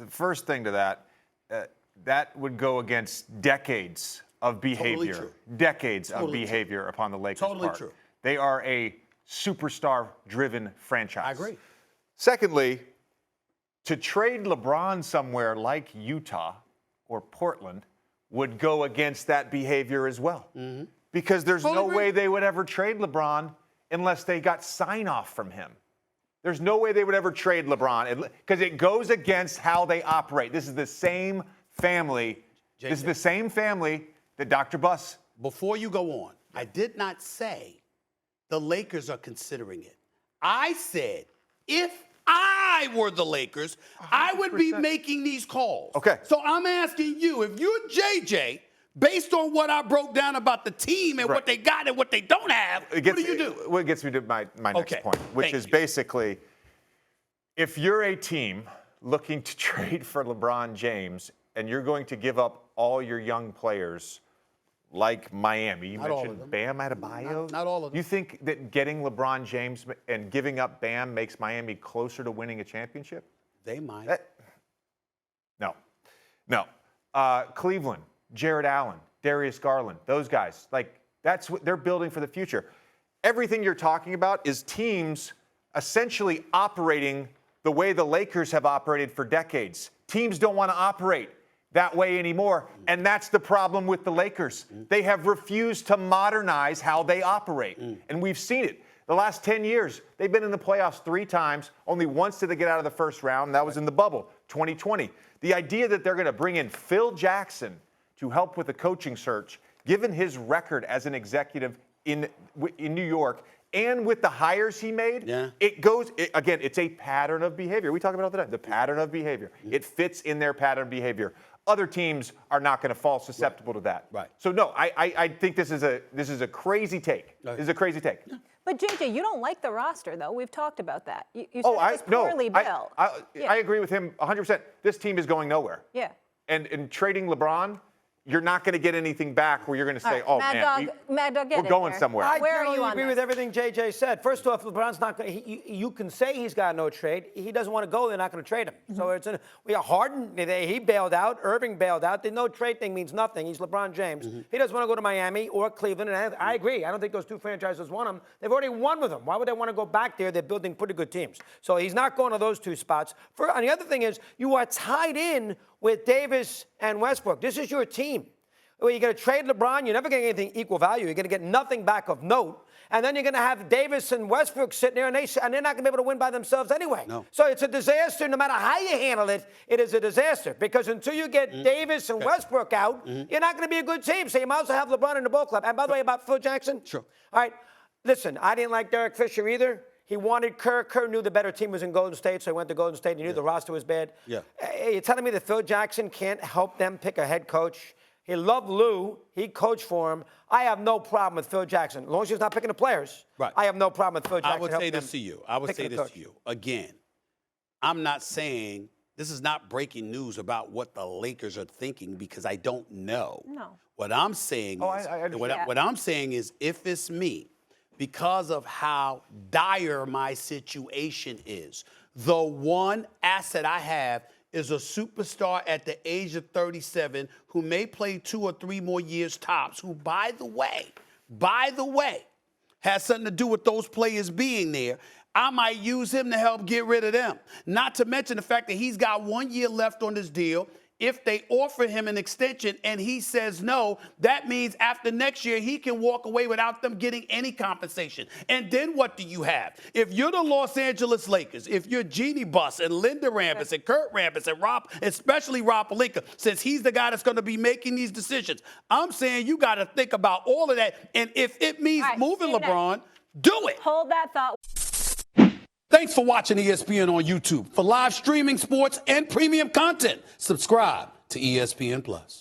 the first thing to that, that would go against decades of behavior. Totally decades totally of behavior upon the Lakers' Totally part. true. They are a superstar-driven franchise. I agree. Secondly, to trade LeBron somewhere like Utah or Portland would go against that behavior as well. Mm-hmm. Because there's no way they would ever trade LeBron unless they got sign-off from him. There's no way they would ever trade LeBron because it goes against how they operate. This is the same family. JJ. This is the same family that Dr. Buss. Before you go on, I did not say the Lakers are considering it. I said if I were the Lakers, 100%. I would be making these calls. Okay. So I'm asking you, if you're JJ, based on what I broke down about the team and what they got and what they don't have, what do you do? What gets me to my next point, which is basically, if you're a team looking to trade for LeBron James and you're going to give up all your young players like Miami, you mentioned Bam Adebayo. Not all of them. You think that getting LeBron James and giving up Bam makes Miami closer to winning a championship? They might. No. Cleveland. Jared Allen, Darius Garland, those guys, like that's what they're building for the future. Everything you're talking about is teams essentially operating the way the Lakers have operated for decades. Teams don't want to operate that way anymore, and that's the problem with the Lakers. They have refused to modernize how they operate, and we've seen it. The last 10 years, they've been in the playoffs 3 times. Only once did they get out of the first round, and that was in the bubble, 2020. The idea that they're going to bring in Phil Jackson to help with the coaching search, given his record as an executive in New York and with the hires he made, again, it's a pattern of behavior. We talk about it all the time, the pattern of behavior. It fits in their pattern of behavior. Other teams are not going to fall susceptible to that. Right. So no, I think this is a crazy take. This is a crazy take. But JJ, you don't like the roster, though. We've talked about that. You said it's poorly built. I agree with him 100%. This team is going nowhere. Yeah. And trading LeBron, you're not going to get anything back where you're going to say, Mad Dog, we're going somewhere. I Where are you on agree with everything JJ said. First off, LeBron's not going to, you can say he's got no trade. He doesn't want to go, they're not going to trade him. So we are Harden, he bailed out, Irving bailed out. The no trade thing means nothing. He's LeBron James. He doesn't want to go to Miami or Cleveland, and I agree. I don't think those 2 franchises want him. They've already won with him. Why would they want to go back there? They're building pretty good teams. So he's not going to those 2 spots. And the other thing is, you are tied in with Davis and Westbrook. This is your team. Well, you're going to trade LeBron, you're never going to get anything equal value. You're going to get nothing back of note. And then you're going to have Davis and Westbrook sitting there, and they're not going to be able to win by themselves anyway. No. So it's a disaster. No matter how you handle it, it is a disaster. Because until you get Davis and Westbrook out, you're not going to be a good team. So you might as well have LeBron in the ball club. And by the way, about Phil Jackson. Sure. All right. Listen, I didn't like Derek Fisher either. He wanted Kerr. Kerr knew the better team was in Golden State, so he went to Golden State. He knew the roster was bad. Yeah. You're telling me that Phil Jackson can't help them pick a head coach? He loved Lou. He coached for him. I have no problem with Phil Jackson. As long as he's not picking the players, I have no problem with Phil Jackson. I would say this to you. Again, I'm not saying this is not breaking news about what the Lakers are thinking because I don't know. No. What I'm saying what I'm saying is if it's me, because of how dire my situation is, the one asset I have is a superstar at the age of 37 who may play 2 or 3 more years tops, who, by the way, has something to do with those players being there. I might use him to help get rid of them. Not to mention the fact that he's got 1 year left on this deal. If they offer him an extension and he says no, that means after next year, he can walk away without them getting any compensation. And then what do you have? If you're the Los Angeles Lakers, if you're Jeannie Buss and Linda Rambis and Kurt Rambis and especially Rob Pelinka, since he's the guy that's going to be making these decisions, I'm saying you got to think about all of that. And if it means moving LeBron, do it. Hold that thought. Thanks for watching ESPN on YouTube. For live streaming, sports, and premium content, subscribe to ESPN+.